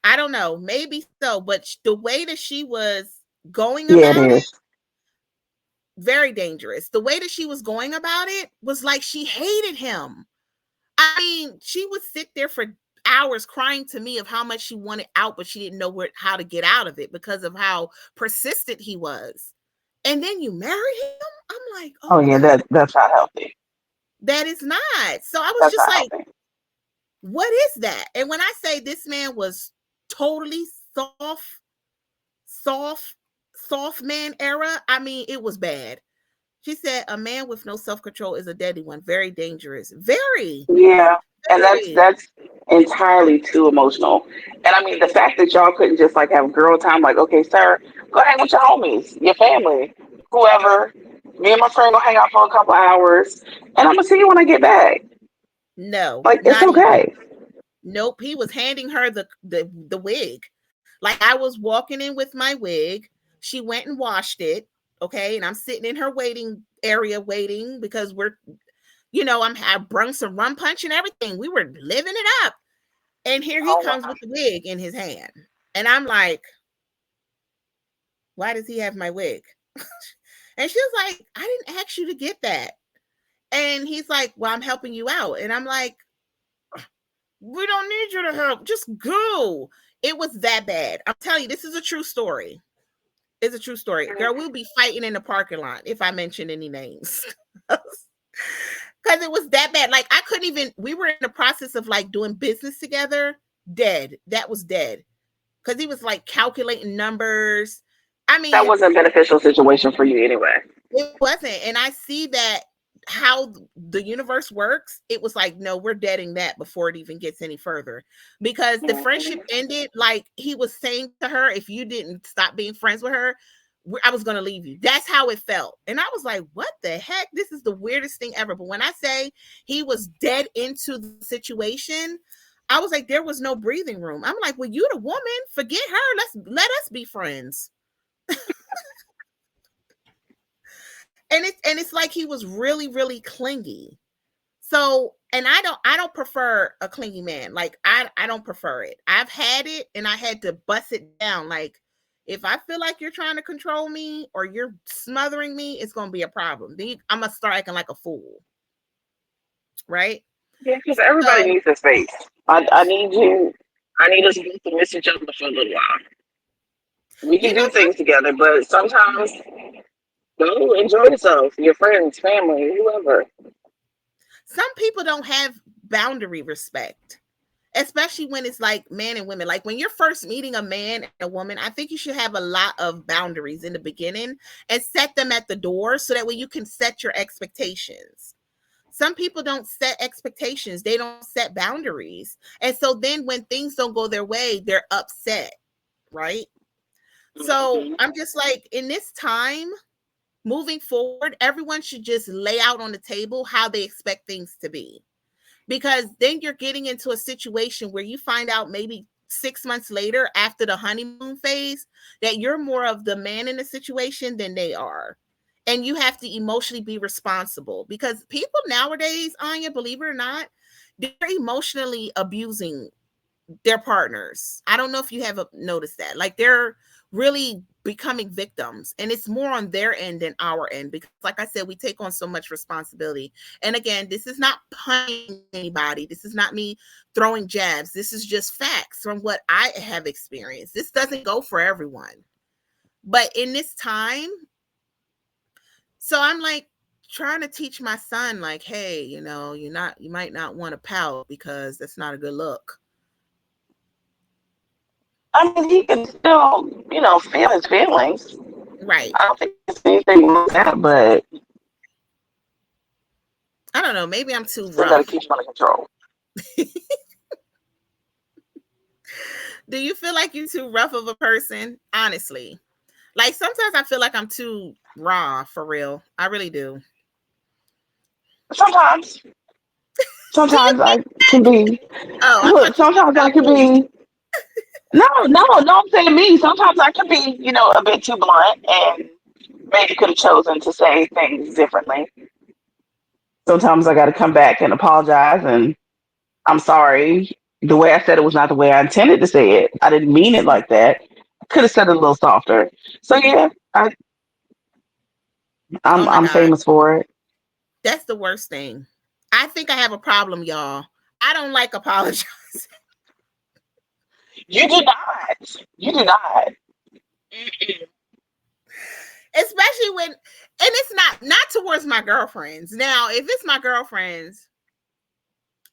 I don't know, maybe so, but the way that she was going about it, very dangerous. The way that she was going about it was like she hated him. I mean, she would sit there for hours crying to me of how much she wanted out, but she didn't know how to get out of it because of how persistent he was. And then you marry him? I'm like, oh yeah, that's not healthy. That is not. So I was just like, healthy. What is that? And when I say this man was totally soft man era, I mean, it was bad. She said, a man with no self-control is a deadly one. Very dangerous. Very. Yeah. And that's entirely too emotional. And I mean, the fact that y'all couldn't just like have girl time, like, okay, sir, go hang with your homies, your family, whoever. Me and my friend go hang out for a couple hours, and I'm gonna see you when I get back. No, like it's okay. Nope, he was handing her the wig. Like I was walking in with my wig. She went and washed it. Okay, and I'm sitting in her waiting area waiting because I brung some rum punch and everything. We were living it up. And here he comes with the wig in his hand. And I'm like, why does he have my wig? And she was like, I didn't ask you to get that. And he's like, well, I'm helping you out. And I'm like, we don't need you to help. Just go. It was that bad. I'm telling you, this is a true story. It's a true story. Girl, we'll be fighting in the parking lot if I mention any names. Because it was that bad. Like I couldn't even, we were in the process of like doing business together. Dead. That was dead. Because he was like calculating numbers. I mean, that wasn't a beneficial situation for you anyway. It wasn't. And I see that how the universe works. It was like, no, we're deading that before it even gets any further. Because the friendship ended, like he was saying to her, if you didn't stop being friends with her, I was going to leave you. That's how it felt. And I was like, what the heck? This is the weirdest thing ever. But when I say he was dead into the situation, I was like, there was no breathing room. I'm like, well, you the woman, forget her. Let us be friends. And it's like he was really, really clingy. So, and I don't prefer a clingy man. Like I don't prefer it. I've had it and I had to bust it down. Like if I feel like you're trying to control me or you're smothering me, it's going to be a problem. Then I'm going to start acting like a fool. Right? Yeah, because everybody needs a space. I need us both to miss each other for a little while. We can do things together, but sometimes go enjoy yourself, your friends, family, whoever. some people don't have boundary respect, especially when it's like man and women. Like when you're first meeting a man and a woman, I think you should have a lot of boundaries in the beginning and set them at the door so that way you can set your expectations. Some people don't set expectations, they don't set boundaries. And so then when things don't go their way, they're upset, right? So Mm-hmm. I'm just like, in this time, moving forward, everyone should just lay out on the table how they expect things to be. Because then you're getting into a situation where you find out maybe 6 months later, after the honeymoon phase, that you're more of the man in the situation than they are. And you have to emotionally be responsible because people nowadays, Anya, believe it or not, they're emotionally abusing their partners. I don't know if you have noticed that. Like they're really becoming victims, and it's more on their end than our end because like I said, we take on so much responsibility. And again, this is not punning anybody. This is not me throwing jabs. This is just facts from what I have experienced. This doesn't go for everyone. But in this time, so I'm like trying to teach my son like, hey, you might not want to pout because that's not a good look. I mean, he can still, feel his feelings. Right. I don't think it's anything wrong with that, but I don't know. Maybe I'm too still got to rough. keep him under control. Do you feel like you're too rough of a person? Honestly. Like sometimes I feel like I'm too raw for real. I really do. Sometimes, Do you sometimes think? I can be. Oh, I Look, thought you said sometimes I about can me. be. No, no, no. I'm saying me. Sometimes I can be, a bit too blunt, and maybe could have chosen to say things differently. Sometimes I got to come back and apologize, and I'm sorry. The way I said it was not the way I intended to say it. I didn't mean it like that. I could have said it a little softer. So yeah, Oh my I'm God. famous for it. That's the worst thing. I think I have a problem, y'all. I don't like apologizing. You do not. You do not. Especially when, and it's not towards my girlfriends. Now, if it's my girlfriends,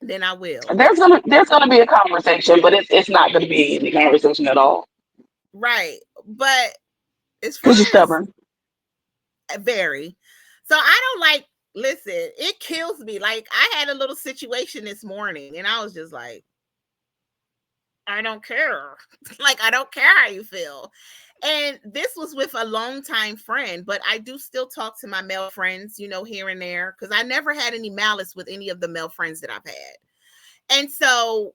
then I will. There's gonna be a conversation, but it's not gonna be any conversation at all. Right. But as far Because you're as stubborn. very, so I don't like, listen, it kills me. Like I had a little situation this morning and I was just like, I don't care. Like I don't care how you feel. And this was with a longtime friend, but I do still talk to my male friends, here and there, because I never had any malice with any of the male friends that I've had. And so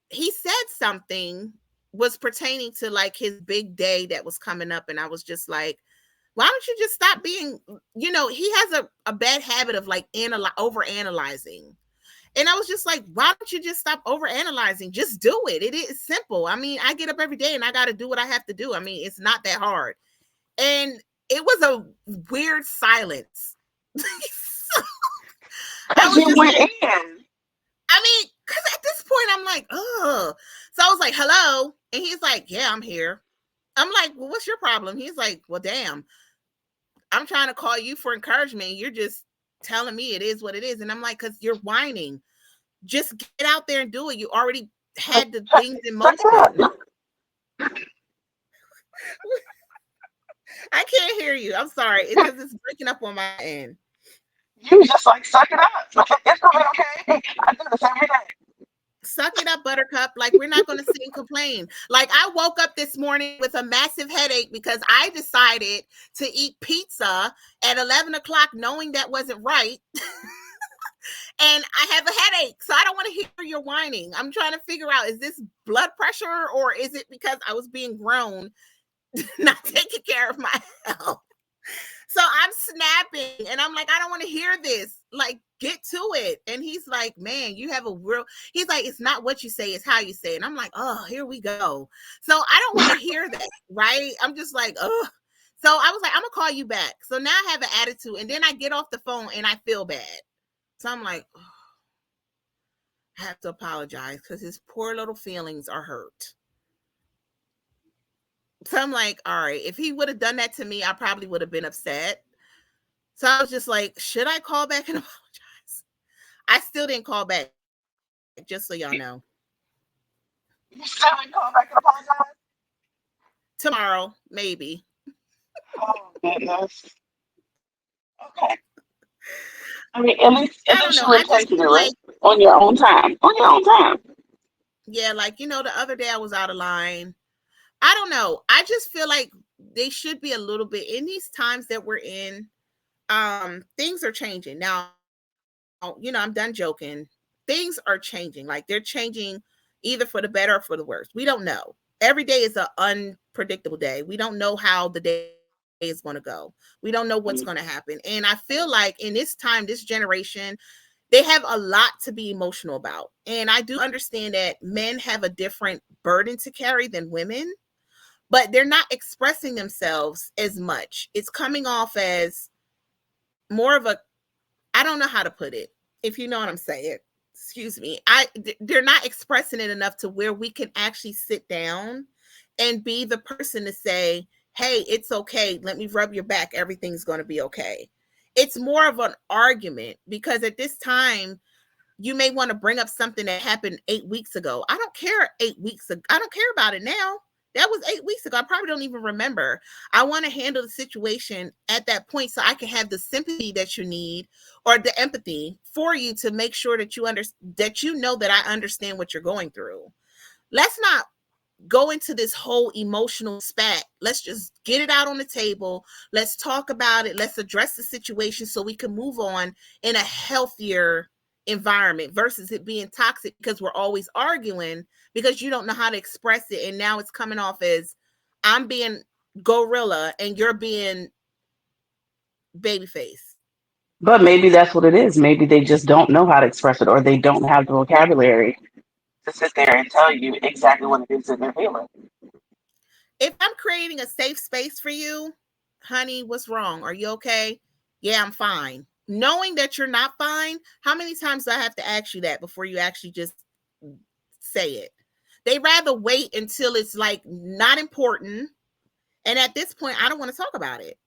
he said something was pertaining to like his big day that was coming up. And I was just like, why don't you just stop being, he has a bad habit of like over analyzing. And I was just like, why don't you just stop over analyzing? Just do it. It is simple. I mean, I get up every day and I got to do what I have to do. I mean, it's not that hard. And it was a weird silence. So I Because was you just went like, in. I mean, because at this point I'm like, oh. So I was like, hello. And he's like, yeah, I'm here. I'm like, well, what's your problem? He's like, well, damn, I'm trying to call you for encouragement. You're just telling me it is what it is. And I'm like, because you're whining. Just get out there and do it. You already had the things in Suck it motion. up. I can't hear you. I'm sorry. It's because it's breaking up on my end. You just like suck it up. It's gonna be okay. I do this every day. Suck it up, Buttercup. Like, we're not going to sit and complain. Like, I woke up this morning with a massive headache because I decided to eat pizza at 11 o'clock, knowing that wasn't right. And I have a headache. So I don't want to hear your whining. I'm trying to figure out, is this blood pressure or is it because I was being grown, not taking care of my health? So I'm snapping and I'm like, I don't want to hear this. Like, get to it. And he's like, man, you have a real, he's like, it's not what you say, it's how you say it. And I'm like, oh, here we go. So I don't want to hear that, right? I'm just like, oh. So I was like, I'm going to call you back. So now I have an attitude. And then I get off the phone and I feel bad. So I'm like, oh, I have to apologize because his poor little feelings are hurt. So I'm like, all right, if he would have done that to me, I probably would have been upset. So I was just like, should I call back and apologize? I still didn't call back, just so y'all know. You still didn't call back and apologize? Tomorrow, maybe. Oh goodness. Okay. I mean, at least I don't know. you I intend just to feel do it like, on your own time. On your own time. yeah, like, the other day I was out of line. I don't know. I just feel like they should be a little bit in these times that we're in. Things are changing now. I'm done joking. Things are changing. Like, they're changing either for the better or for the worse. We don't know. Every day is an unpredictable day. We don't know how the day is going to go. We don't know what's going to happen. And I feel like in this time, this generation, they have a lot to be emotional about. And I do understand that men have a different burden to carry than women, but they're not expressing themselves as much. It's coming off as more of a, I don't know how to put it, if you know what I'm saying. Excuse me. They're not expressing it enough to where we can actually sit down and be the person to say, hey, it's okay. Let me rub your back. Everything's going to be okay. It's more of an argument because at this time, you may want to bring up something that happened 8 weeks ago. I don't care 8 weeks ago. I don't care about it now. That was 8 weeks ago. I probably don't even remember. I want to handle the situation at that point so I can have the sympathy that you need or the empathy for you to make sure that you know that I understand what you're going through. Let's not go into this whole emotional spat. Let's just get it out on the table. Let's talk about it. Let's address the situation so we can move on in a healthier environment versus it being toxic because we're always arguing because you don't know how to express it. And now it's coming off as I'm being gorilla and you're being babyface. But maybe that's what it is. Maybe they just don't know how to express it, or they don't have the vocabulary to sit there and tell you exactly what it is that they're feeling. If I'm creating a safe space for you, honey, what's wrong? Are you okay? Yeah, I'm fine. Knowing that you're not fine, how many times do I have to ask you that before you actually just say it? They rather wait until it's like not important. And at this point, I don't want to talk about it.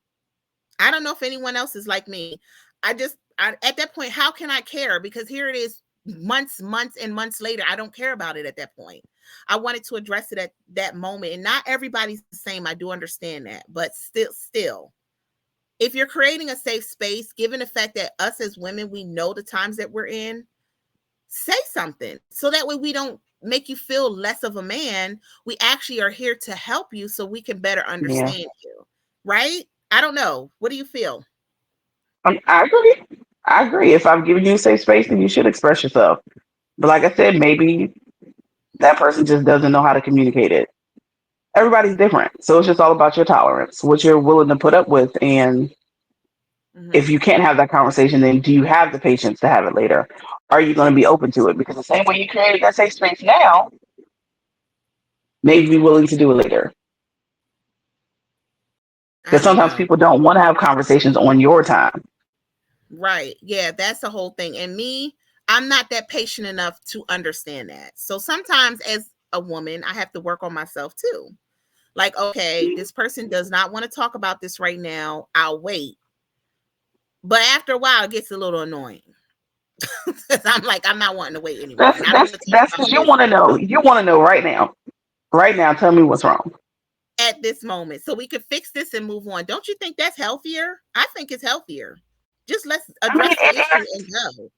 I don't know if anyone else is like me. At that point, how can I care? Because here it is months and months later. I don't care about it at that point. I wanted to address it at that moment. And not everybody's the same. I do understand that. But still, if you're creating a safe space, given the fact that us as women, we know the times that we're in, say something. So that way we don't make you feel less of a man. We actually are here to help you so we can better Yeah. understand you. Right? I don't know. What do you feel? I agree. I agree. If I'm giving you a safe space, then you should express yourself. But like I said, maybe that person just doesn't know how to communicate it. Everybody's different. So it's just all about your tolerance, what you're willing to put up with. And if you can't have that conversation, then do you have the patience to have it later? Are you going to be open to it? Because the same way you created that safe space now, maybe be willing to do it later. I Because don't sometimes know. people don't want to have conversations on your time. Right. Yeah, that's the whole thing. And me, I'm not that patient enough to understand that. So sometimes as a woman, I have to work on myself too. Like, okay, this person does not want to talk about this right now. I'll wait. But after a while, it gets a little annoying. Because I'm like, I'm not wanting to wait anymore. That's And I don't that's want to talk that's about because you this want to know. You want to know right now. Right now, tell me what's wrong. at this moment. So we could fix this and move on. Don't you think that's healthier? I think it's healthier. Just let's I mean, address the issue and go.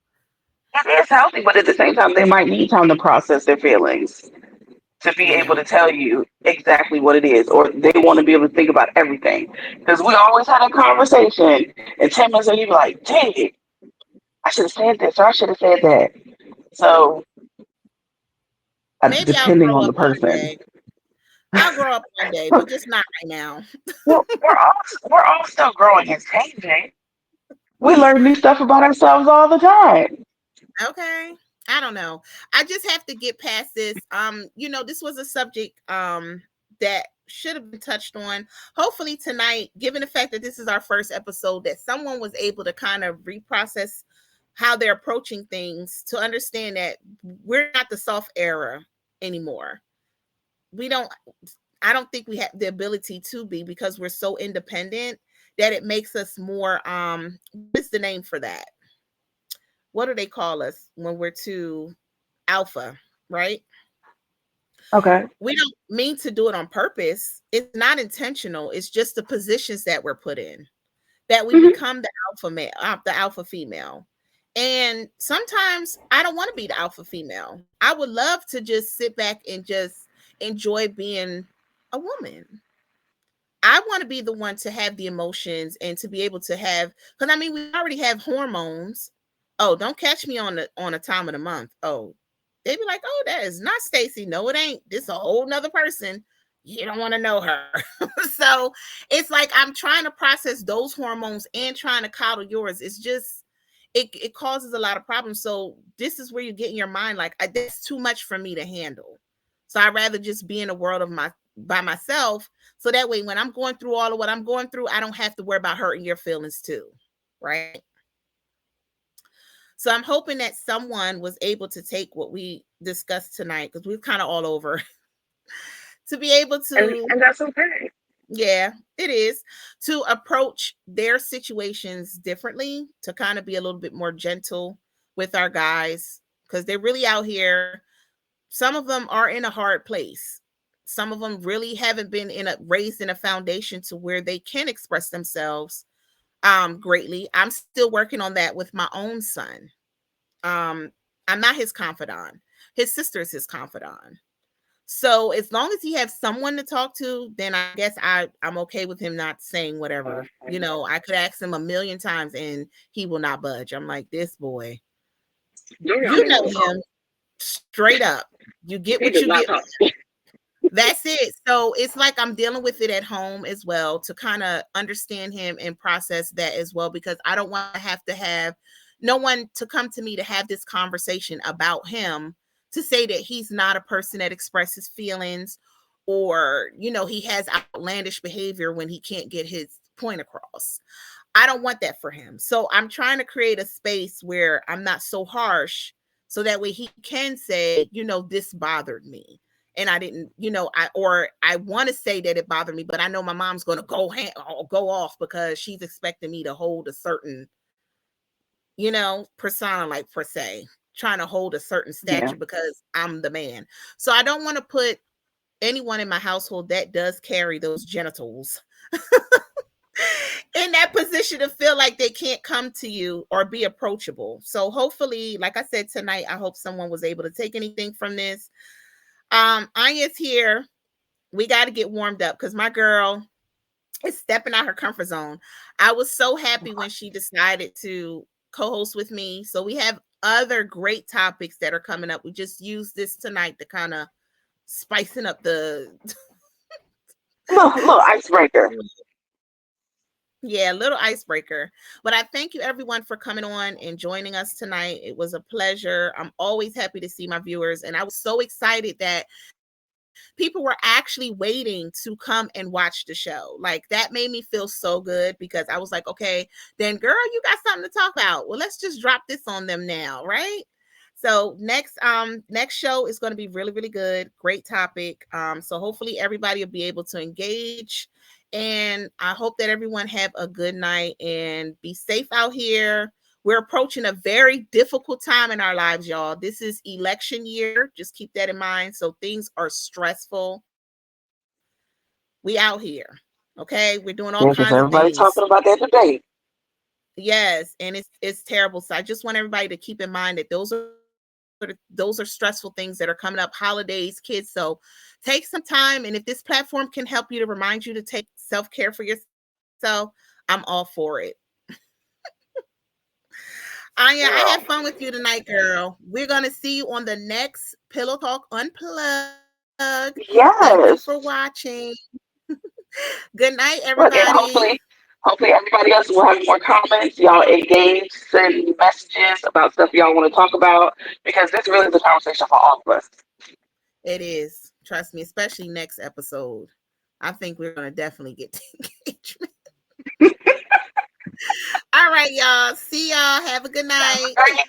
it is healthy, but at the same time, they might need time to process their feelings to be able Yeah. to tell you exactly what it is, or they want to be able to think about everything. Because we always had a conversation, and 10 minutes later, you be like, "Dang, I should have said this, or I should have said that." So, Maybe I'll depending grow on the up one person. day. I'll grow up one day, but just not right now. Well, we're all still growing and changing. We learn new stuff about ourselves all the time. Okay. I don't know. I just have to get past this. This was a subject that should have been touched on. Hopefully tonight, given the fact that this is our first episode, that someone was able to kind of reprocess how they're approaching things to understand that we're not the soft era anymore. We don't I don't think we have the ability to be because we're so independent that it makes us more what's the name for that? what do they call us when we're too alpha, right? Okay. We don't mean to do it on purpose. It's not intentional. It's just the positions that we're put in, that we Mm-hmm. become the alpha male, the alpha female. And sometimes I don't want to be the alpha female. I would love to just sit back and just enjoy being a woman. I want to be the one to have the emotions and to be able to have, because I mean, we already have hormones. Oh, don't catch me on a time of the month. Oh, they be like, oh, that is not Stacy. No, it ain't. This a whole nother person. You don't want to know her. So it's like I'm trying to process those hormones and trying to coddle yours. It's just it causes a lot of problems. So this is where you get in your mind like that's too much for me to handle. So I'd rather just be in a world of by myself. So that way, when I'm going through all of what I'm going through, I don't have to worry about hurting your feelings too. Right. So I'm hoping that someone was able to take what we discussed tonight, because we're kind of all over, to be able to, And that's okay. yeah, it is, to approach their situations differently, to kind of be a little bit more gentle with our guys, because they're really out here. Some of them are in a hard place. Some of them really haven't been raised in a foundation to where they can express themselves greatly. I'm still working on that with my own son. I'm not his confidant. His sister is his confidant. So as long as he has someone to talk to, then I guess I'm okay with him not saying whatever. You know, I could ask him a million times and he will not budge. I'm like, this boy, you know him straight up. You get what you get. That's it. So it's like I'm dealing with it at home as well, to kind of understand him and process that as well, because I don't want to have no one to come to me to have this conversation about him, to say that he's not a person that expresses feelings, or, you know, he has outlandish behavior when he can't get his point across. I don't want that for him. So I'm trying to create a space where I'm not so harsh, so that way he can say, you know, this bothered me. And I didn't, you know, I want to say that it bothered me, but I know my mom's going to go off because she's expecting me to hold a certain, you know, persona, like per se, trying to hold a certain stature because I'm the man. So I don't want to put anyone in my household that does carry those genitals in that position to feel like they can't come to you or be approachable. So hopefully, like I said tonight, I hope someone was able to take anything from this. Anya's here. We got to get warmed up because my girl is stepping out her comfort zone. I was so happy when she decided to co-host with me. So we have other great topics that are coming up. We just used this tonight to kind of spicing up the little icebreaker. Yeah, little icebreaker. But I thank you everyone for coming on and joining us tonight. It was a pleasure. I'm always happy to see my viewers. And I was so excited that people were actually waiting to come and watch the show. Like that made me feel so good, because I was like, okay, then girl, you got something to talk about. Well, let's just drop this on them now, right? So next show is going to be really, really good. Great topic. So hopefully everybody will be able to engage. And I hope that everyone have a good night and be safe out here. We're approaching a very difficult time in our lives, y'all. This is election year. Just keep that in mind. So things are stressful. We out here. Okay. We're doing all kinds of Everybody things. talking about that debate. Yes, and it's terrible. So I just want everybody to keep in mind that those are stressful things that are coming up, holidays, kids. So take some time, and if this platform can help you to remind you to take self-care for yourself, I'm all for it. Anya, I had fun with you tonight, girl. We're gonna see you on the next Pillow Talk Unplugged. Yes. Thank you for watching. Good night, everybody. Hopefully everybody else will have more comments. Y'all engage, send messages about stuff y'all want to talk about, because this really is a conversation for all of us. It is. Trust me, especially next episode. I think we're going to definitely get to engagement. All right, y'all. See y'all. Have a good night. Have a great night.